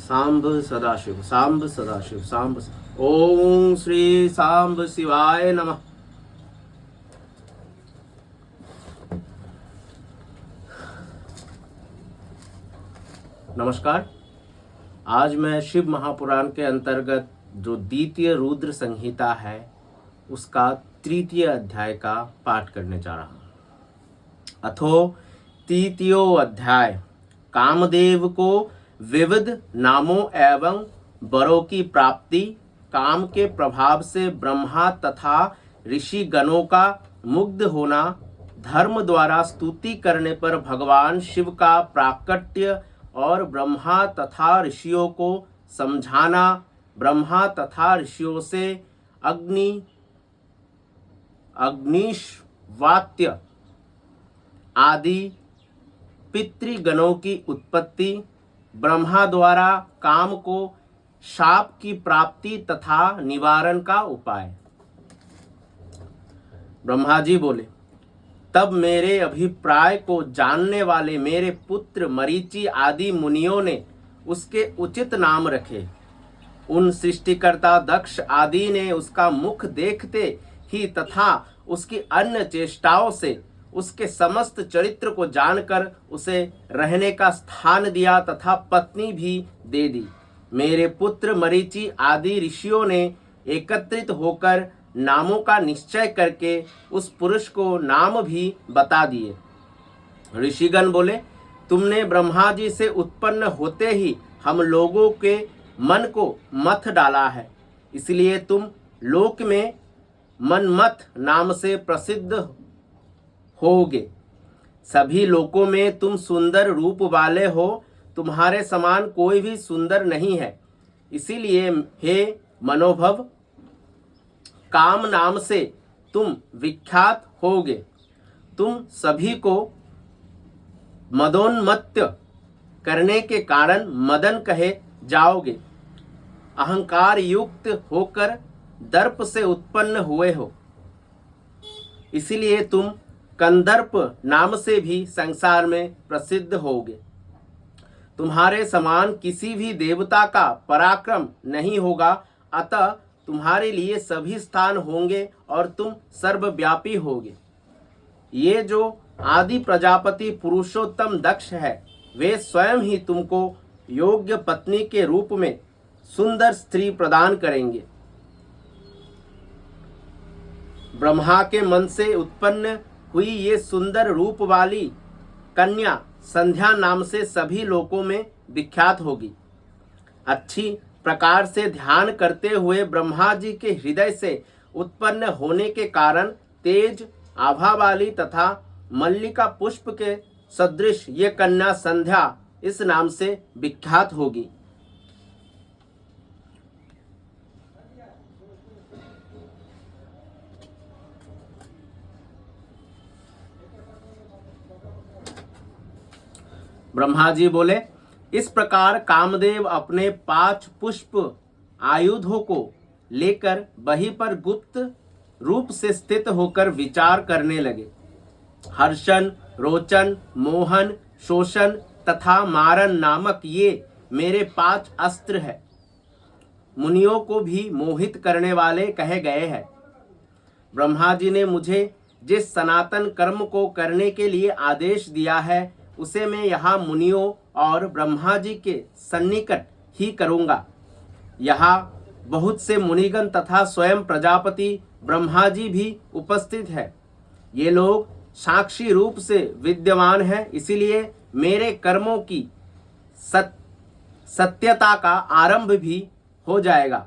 सांब सदाशिव सांब सदाशिव सांब। ओम श्री सांब शिवाय नमः। नमस्कार। आज मैं शिव महापुराण के अंतर्गत जो द्वितीय रुद्र संहिता है उसका तृतीय अध्याय का पाठ करने जा रहा हूँ। अथो तृतीयो अध्याय। कामदेव को विविध नामों एवं वरों की प्राप्ति, काम के प्रभाव से ब्रह्मा तथा ऋषि गणों का मुग्ध होना, धर्म द्वारा स्तुति करने पर भगवान शिव का प्राकट्य और ब्रह्मा तथा ऋषियों को समझाना, ब्रह्मा तथा ऋषियों से अग्निश्वात्य आदि पितृगणों की उत्पत्ति, ब्रह्मा द्वारा काम को शाप की प्राप्ति तथा निवारण का उपाय। ब्रह्मा जी बोले, तब मेरे अभिप्राय को जानने वाले मेरे पुत्र मरीचि आदि मुनियों ने उसके उचित नाम रखे। उन सृष्टिकर्ता दक्ष आदि ने उसका मुख देखते ही तथा उसकी अन्य चेष्टाओं से उसके समस्त चरित्र को जानकर उसे रहने का स्थान दिया तथा पत्नी भी दे दी। मेरे पुत्र मरीचि आदि ऋषियों ने एकत्रित होकर नामों का निश्चय करके उस पुरुष को नाम भी बता दिए। ऋषिगण बोले, तुमने ब्रह्मा जी से उत्पन्न होते ही हम लोगों के मन को मथ डाला है, इसलिए तुम लोक में मनमथ नाम से प्रसिद्ध होगे। सभी लोकों में तुम सुंदर रूप वाले हो, तुम्हारे समान कोई भी सुंदर नहीं है। इसीलिए हे मनोभव, काम नाम से तुम विख्यात होगे। तुम सभी को मदोन्मत्त करने के कारण मदन कहे जाओगे। अहंकार युक्त होकर दर्प से उत्पन्न हुए हो, इसीलिए तुम कंदर्प नाम से भी संसार में प्रसिद्ध होगे। तुम्हारे समान किसी भी देवता का पराक्रम नहीं होगा, अतः तुम्हारे लिए सभी स्थान होंगे और तुम सर्वव्यापी होगे। ये जो आदि प्रजापति पुरुषोत्तम दक्ष है, वे स्वयं ही तुमको योग्य पत्नी के रूप में सुंदर स्त्री प्रदान करेंगे। ब्रह्मा के मन से उत्पन्न हुई ये सुंदर रूप वाली कन्या संध्या नाम से सभी लोकों में विख्यात होगी। अच्छी प्रकार से ध्यान करते हुए ब्रह्मा जी के हृदय से उत्पन्न होने के कारण तेज आभा वाली तथा मल्लिका पुष्प के सदृश ये कन्या संध्या इस नाम से विख्यात होगी। ब्रह्मा जी बोले, इस प्रकार कामदेव अपने 5 पुष्प आयुधों को लेकर वहीं पर गुप्त रूप से स्थित होकर विचार करने लगे। हर्षण, रोचन, मोहन, शोषण तथा मारन नामक ये मेरे 5 अस्त्र है। मुनियों को भी मोहित करने वाले कहे गए हैं। ब्रह्मा जी ने मुझे जिस सनातन कर्म को करने के लिए आदेश दिया है, उसे मैं यहाँ मुनियों और ब्रह्मा जी के सन्निकट ही करूँगा। यहाँ बहुत से मुनिगण तथा स्वयं प्रजापति ब्रह्मा जी भी उपस्थित है। ये लोग साक्षी रूप से विद्यमान है, इसीलिए मेरे कर्मों की सत्यता का आरंभ भी हो जाएगा।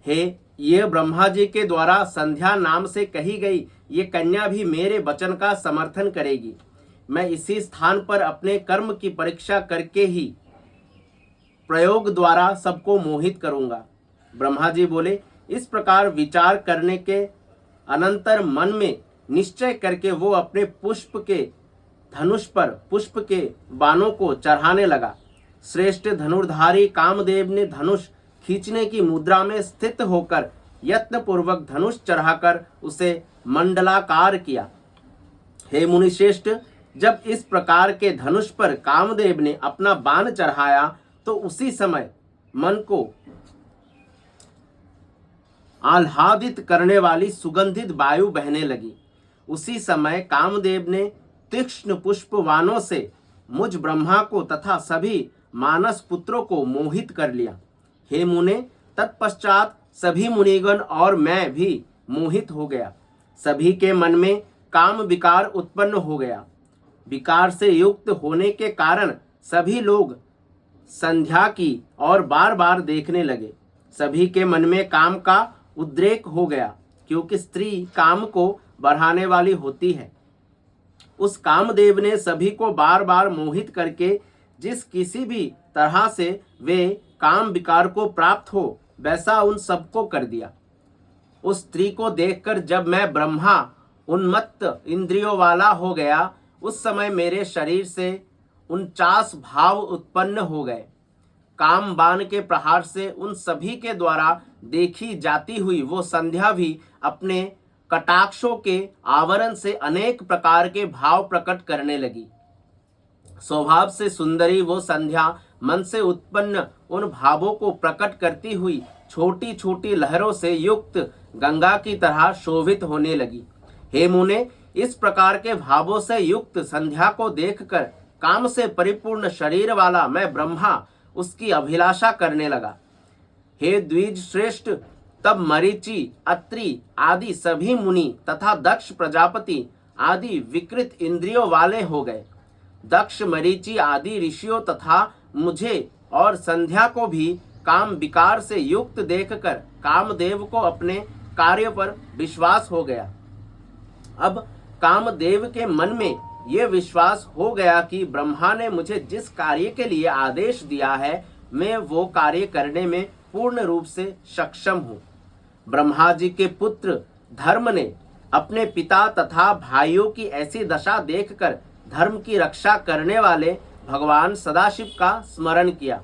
हे, ये ब्रह्मा जी के द्वारा संध्या नाम से कही गई ये कन्या भी मेरे वचन का समर्थन करेगी। मैं इसी स्थान पर अपने कर्म की परीक्षा करके ही प्रयोग द्वारा सबको मोहित करूंगा। ब्रह्मा जी बोले, इस प्रकार विचार करने के अनंतर मन में निश्चय करके वो अपने पुष्प के धनुष पर पुष्प के बाणों को चढ़ाने लगा। श्रेष्ठ धनुर्धारी कामदेव ने धनुष खींचने की मुद्रा में स्थित होकर यत्न पूर्वक धनुष चढ़ाकर उसे मंडलाकार किया। हे मुनिश्रेष्ठ, जब इस प्रकार के धनुष पर कामदेव ने अपना बाण चढ़ाया तो उसी समय मन को आह्लादित करने वाली सुगंधित वायु बहने लगी। उसी समय कामदेव ने तीक्ष्ण पुष्पवानों से मुझ ब्रह्मा को तथा सभी मानस पुत्रों को मोहित कर लिया। हे मुने, तत्पश्चात सभी मुनिगण और मैं भी मोहित हो गया। सभी के मन में काम विकार उत्पन्न हो गया। विकार से युक्त होने के कारण सभी लोग संध्या की और बार बार देखने लगे। सभी के मन में काम का उद्रेक हो गया, क्योंकि स्त्री काम को बढ़ाने वाली होती है। उस कामदेव ने सभी को बार बार मोहित करके जिस किसी भी तरह से वे काम विकार को प्राप्त हो वैसा उन सबको कर दिया। उस स्त्री को देखकर जब मैं ब्रह्मा उन्मत्त इंद्रियों वाला हो गया, उस समय मेरे शरीर से 49 भाव उत्पन्न हो गए। काम बाण के प्रहार से उन सभी के द्वारा देखी जाती हुई वो संध्या भी अपने कटाक्षों के आवरण से अनेक प्रकार के भाव प्रकट करने लगी। स्वभाव से सुंदरी वो संध्या मन से उत्पन्न उन भावों को प्रकट करती हुई छोटी छोटी लहरों से युक्त गंगा की तरह शोभित होने लगी। हे मुने, इस प्रकार के भावों से युक्त संध्या को देखकर काम से परिपूर्ण शरीर वाला मैं ब्रह्मा उसकी अभिलाषा करने लगा। हे द्विज श्रेष्ठ, तब मरीचि, अत्रि आदि सभी मुनि तथा दक्ष प्रजापति आदि विकृत इंद्रियों वाले हो गए। दक्ष, मरीचि आदि ऋषियों तथा मुझे और संध्या को भी काम विकार से युक्त देखकर कामदेव को अपने कार्य पर विश्वास हो गया। अब कामदेव के मन में ये विश्वास हो गया कि ब्रह्मा ने मुझे जिस कार्य के लिए आदेश दिया है, मैं वो कार्य करने में पूर्ण रूप से सक्षम हूँ। ब्रह्मा जी के पुत्र धर्म ने अपने पिता तथा भाइयों की ऐसी दशा देखकर धर्म की रक्षा करने वाले भगवान सदाशिव का स्मरण किया।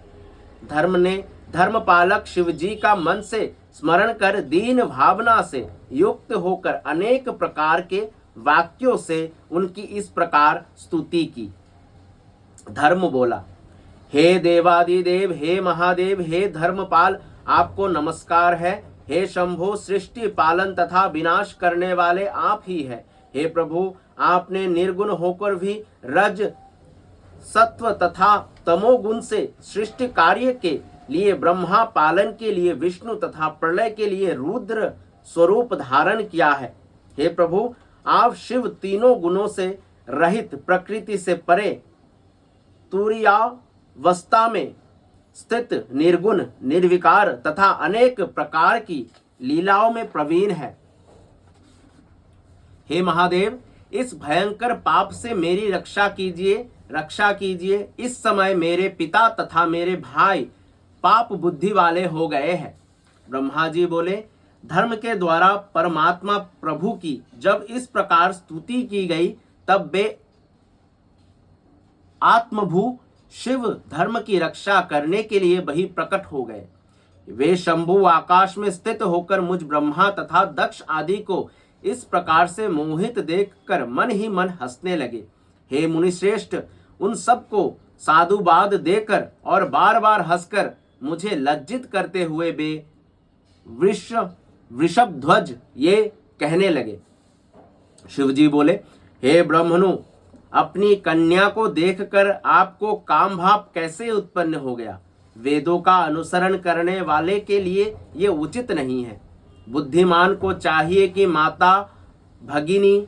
धर्म ने धर्मपालक शिव जी का मन से स्मरण कर दीन भावना से युक्त होकर अनेक प्रकार के वाक्यों से उनकी इस प्रकार स्तुति की। धर्म बोला, हे देवादिदेव, हे महादेव, हे धर्मपाल, आपको नमस्कार है। हे शंभो, सृष्टि पालन तथा विनाश करने वाले आप ही है। हे प्रभु, आपने निर्गुण होकर भी रज, सत्व तथा तमोगुण से सृष्टि कार्य के लिए ब्रह्मा, पालन के लिए विष्णु तथा प्रलय के लिए रुद्र स्वरूप धारण किया है। हे प्रभु, आप शिव तीनों गुणों से रहित, प्रकृति से परे, तुरीयावस्था में स्थित, निर्गुण, निर्विकार तथा अनेक प्रकार की लीलाओं में प्रवीण है। हे महादेव, इस भयंकर पाप से मेरी रक्षा कीजिए। इस समय मेरे पिता तथा मेरे भाई पाप बुद्धि वाले हो गए हैं। ब्रह्मा जी बोले, धर्म के द्वारा परमात्मा प्रभु की जब इस प्रकार स्तुति की गई, तब वे आत्मभू शिव धर्म की रक्षा करने के लिए वही प्रकट हो गए। वे शंभु आकाश में स्थित होकर मुझ ब्रह्मा तथा दक्ष आदि को इस प्रकार से मोहित देखकर मन ही मन हंसने लगे। हे मुनिश्रेष्ठ, उन सबको साधुवाद देकर और बार बार हंसकर मुझे लज्जित करते हुए वे वृषभ ध्वज ये कहने लगे। शिवजी बोले, हे ब्रह्मणु, अपनी कन्या को देखकर आपको काम भाव कैसे उत्पन्न हो गया? वेदों का अनुसरण करने वाले के लिए ये उचित नहीं है। बुद्धिमान को चाहिए कि माता, भगिनी,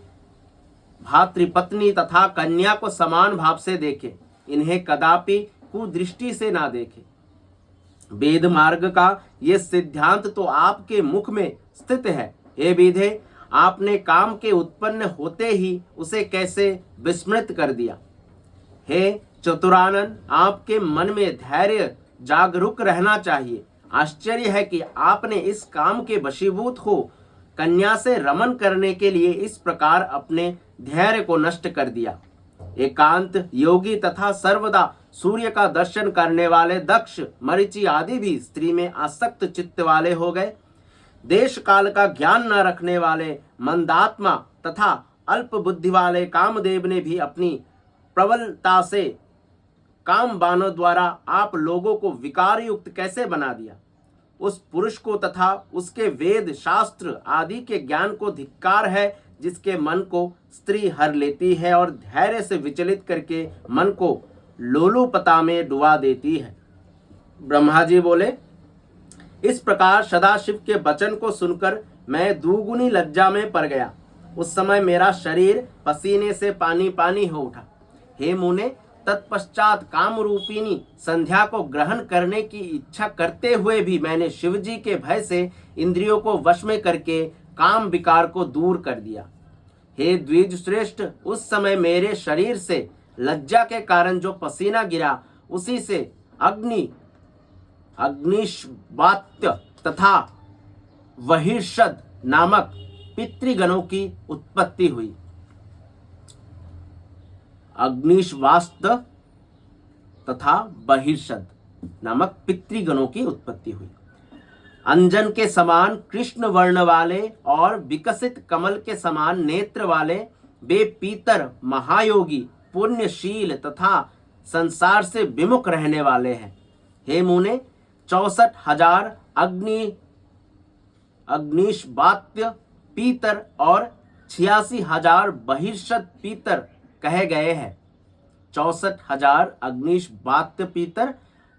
भातृपत्नी तथा कन्या को समान भाव से देखे, इन्हें कदापि कुदृष्टि से ना देखे। वेद मार्ग का ये सिद्धांत तो आपके मुख में स्थित है। हे विधे, आपने काम के उत्पन्न होते ही उसे कैसे विस्मृत कर दिया? हे चतुरानन, आपके मन में धैर्य जागरूक रहना चाहिए। आश्चर्य है कि आपने इस काम के वशीभूत हो कन्या से रमन करने के लिए इस प्रकार अपने धैर्य को नष्ट कर दिया। एकांत योगी तथा सर्वदा सूर्य का दर्शन करने वाले दक्ष, मरीचि आदि भी स्त्री में आसक्त चित्त वाले हो गए। देश काल का ज्ञान न रखने वाले मंदात्मा तथा अल्प बुद्धि वाले कामदेव ने भी अपनी प्रबलता से काम बाणों द्वारा आप लोगों को विकार युक्त कैसे बना दिया। उस पुरुष को तथा उसके वेद शास्त्र आदि के ज्ञान को धिक्कार है, जिसके मन को स्त्री हर लेती है और धैर्य से विचलित करके मन को लोलुपता में डुबा देती है। ब्रह्मा जी बोले, इस प्रकार सदाशिव के वचन को सुनकर मैं दुगुनी लज्जा में पड़ गया। उस समय मेरा शरीर पसीने से पानी पानी हो उठा। हे मुने, तत्पश्चात काम रूपिणी संध्या को ग्रहण करने की इच्छा करते हुए भी मैंने शिवजी के भय से इंद्रियों को वश में करके काम विकार को दूर कर दिया। हे द्विज श्रेष्ठ, उस समय मेरे शरीर से लज्जा के कारण जो पसीना गिरा, उसी से अग्निश्वात्य तथा वहिर्षद नामक पितृगणों की उत्पत्ति हुई। अग्निश्वास्त तथा बहिर्षद नामक पितृगणों की उत्पत्ति हुई। अंजन के समान कृष्ण वर्ण वाले और विकसित कमल के समान नेत्र वाले वे पीतर महायोगी पुण्यशील तथा संसार से विमुख रहने वाले हैं। हे मुने, 64,000 अग्निश्वात्य पीतर और 86,000 बहिर्षद पीतर कहे गए हैं। 64,000 अग्निश्वात्य पीतर,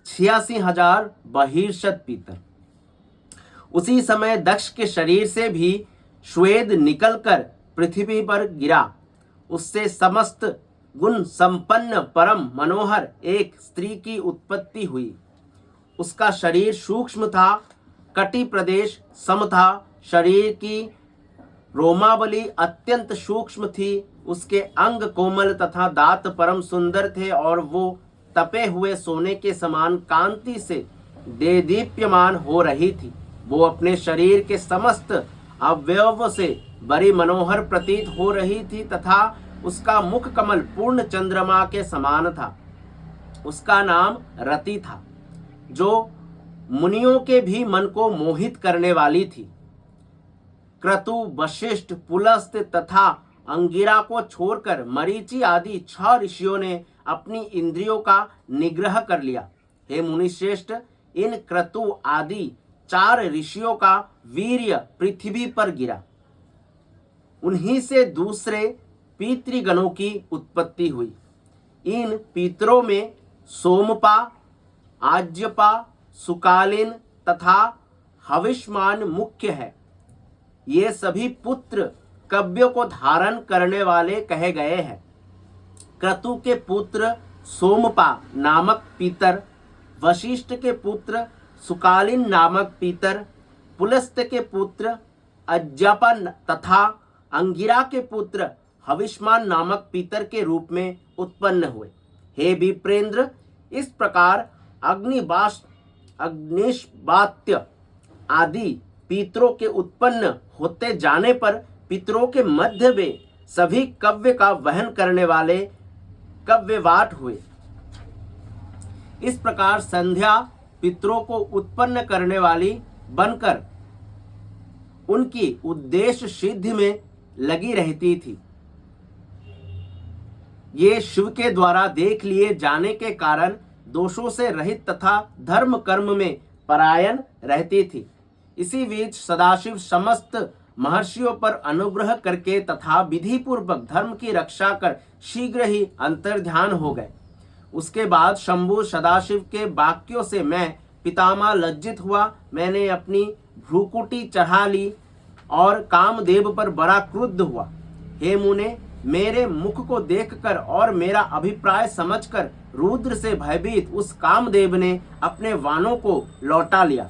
86,000 बहिर्षद पीतर। उसी समय दक्ष के शरीर से भी श्वेद निकलकर पृथ्वी पर गिरा। उससे समस्त गुण संपन्न परम मनोहर एक स्त्री की उत्पत्ति हुई। उसका शरीर सूक्ष्म था, कटी प्रदेश सम था, शरीर की रोमावली अत्यंत सूक्ष्म थी, उसके अंग कोमल तथा दांत परम सुंदर थे और वो तपे हुए सोने के समान कांति से देदीप्यमान हो रही थी। वो अपने शरीर के समस्त अवयव से बड़ी मनोहर प्रतीत हो रही थी तथा उसका मुख कमल पूर्ण चंद्रमा के समान था। उसका नाम रति था, जो मुनियों के भी मन को मोहित करने वाली थी। क्रतु, वशिष्ठ, पुलस्त तथा अंगिरा को छोड़कर मरीचि आदि 6 ऋषियों ने अपनी इंद्रियों का निग्रह कर लिया। हे मुनिश्रेष्ठ, इन क्रतु आदि 4 ऋषियों का वीर्य पृथ्वी पर गिरा। उन्हीं से दूसरे पितृगणों की उत्पत्ति हुई। इन पितरों में सोमपा, आज्यपा, सुकालीन तथा हविष्मान मुख्य है। ये सभी पुत्र कव्यों को धारण करने वाले कहे गए हैं। क्रतु के पुत्र सोमपा नामक पीतर, वशिष्ठ के पुत्र सुकालीन नामक पीतर, पुलस्त के पुत्र अज्जापा तथा अंगिरा के पुत्र हविष्मान नामक पीतर के रूप में उत्पन्न हुए। हे विप्रेंद्र, इस प्रकार अग्निश्वात्य आदि पितरों के उत्पन्न होते जाने पर पितरों के मध्य में सभी कव्य का वहन करने वाले कव्यवाट हुए। इस प्रकार संध्या पितरों को उत्पन्न करने वाली बनकर उनकी उद्देश्य सिद्धि में लगी रहती थी। ये शिव के द्वारा देख लिए जाने के कारण दोषों से रहित तथा धर्म कर्म में परायण रहती थी। इसी बीच सदाशिव समस्त महर्षियों पर अनुग्रह करके तथा विधि पूर्वक धर्म की रक्षा कर शीघ्र ही अंतर्ध्यान हो गए। उसके बाद शंभु सदाशिव के वाक्यों से मैं पितामह लज्जित हुआ। मैंने अपनी भ्रूकुटी चढ़ा ली और कामदेव पर बड़ा क्रुद्ध हुआ। हे मुने, मेरे मुख को देखकर और मेरा अभिप्राय समझकर रुद्र से भयभीत उस कामदेव ने अपने वाणों को लौटा लिया।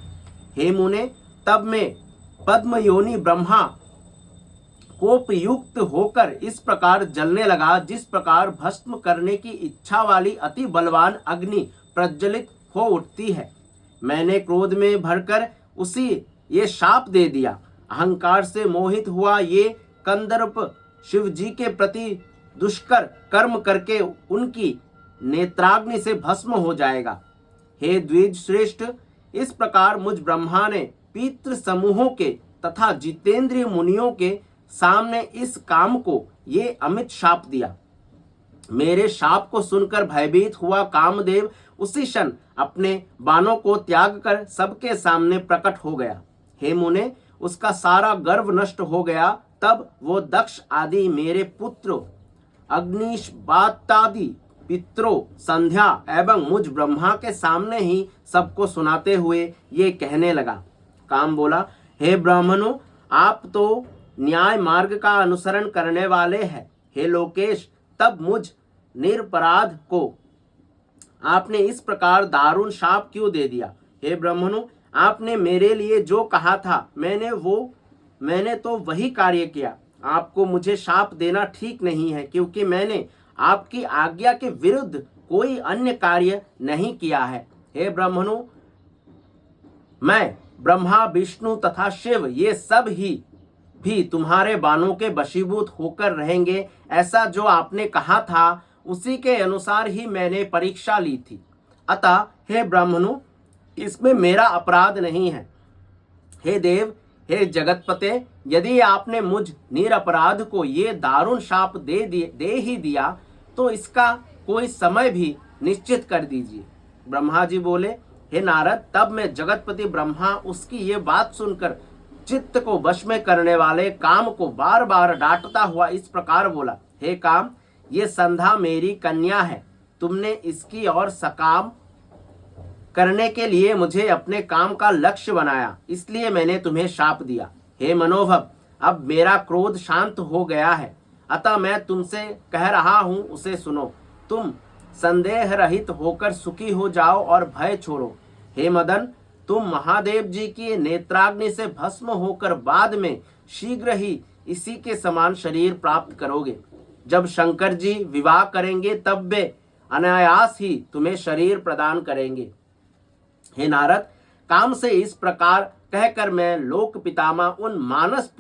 हे मुने, तब मैं पद्मयोनि ब्रह्मा कोपयुक्त होकर इस प्रकार जलने लगा, जिस प्रकार भस्म करने की इच्छा वाली अति बलवान अग्नि प्रज्वलित हो उठती है। मैंने क्रोध में भरकर उसी ये शाप दे दिया। अहंकार से मोहित हुआ ये कंदर्प शिव जी के प्रति दुष्कर कर्म करके उनकी नेत्राग्नि से भस्म हो जाएगा। हे द्विज श्रेष्ठ, इस प्रकार मुझ ब्रह्मा ने पितृ समूहों के तथा जितेंद्रिय मुनियों के सामने इस काम को ये अमित शाप दिया। मेरे शाप को सुनकर भयभीत हुआ कामदेव उसी क्षण अपने बाणों को त्याग कर सबके सामने प्रकट हो गया। हे मुने, उसका सारा गर्व नष्ट हो गया। तब वो दक्ष आदि मेरे पुत्रों, अग्निष्पातादि पितरों, संध्या एवं मुझ ब्रह्मा के सामने ही सबको सुनाते हुए ये कहने लगा। काम बोला, हे ब्राह्मणों, आप तो न्याय मार्ग का अनुसरण करने वाले हैं। हे लोकेश, तब मुझ निरपराध को आपने इस प्रकार दारुण शाप क्यों दे दिया? हे ब्राह्मणों, आपने मेरे लिए जो कहा था मैंने तो वही कार्य किया। आपको मुझे शाप देना ठीक नहीं है, क्योंकि मैंने आपकी आज्ञा के विरुद्ध कोई अन्य कार्य नहीं किया है। हे ब्राह्मणों, मैं ब्रह्मा, विष्णु तथा शिव ये सब ही भी तुम्हारे बाणों के वशीभूत होकर रहेंगे। ऐसा जो आपने कहा था उसी के अनुसार ही मैंने परीक्षा ली थी। अतः हे ब्राह्मणों, इसमें मेरा अपराध नहीं है। हे देव, हे जगतपते, यदि आपने मुझ निरपराध को ये दारुण शाप दे ही दिया तो इसका कोई समय भी निश्चित कर दीजिए। ब्रह्मा जी बोले, हे नारद, तब मैं जगतपति ब्रह्मा उसकी ये बात सुनकर चित्त को वश में करने वाले काम को बार बार डांटता हुआ इस प्रकार बोला, हे काम, ये संध्या मेरी कन्या है। तुमने इसकी और सकाम करने के लिए मुझे अपने काम का लक्ष्य बनाया, इसलिए मैंने तुम्हें शाप दिया। हे मनोभव, अब मेरा क्रोध शांत हो गया है, अतः मैं तुमसे कह रहा हूं उसे सुनो। तुम संदेह रहित होकर सुखी हो जाओ और भय छोड़ो। हे मदन, तुम महादेव जी की नेत्राग्नि से भस्म होकर बाद में शीघ्र ही इसी के समान शरीर प्राप्त करोगे। जब शंकर जी विवाह करेंगे तब वे अनायास ही तुम्हें शरीर प्रदान करेंगे। हे नारद, काम से इस प्रकार कहकर मैं लोक पितामह उन मानस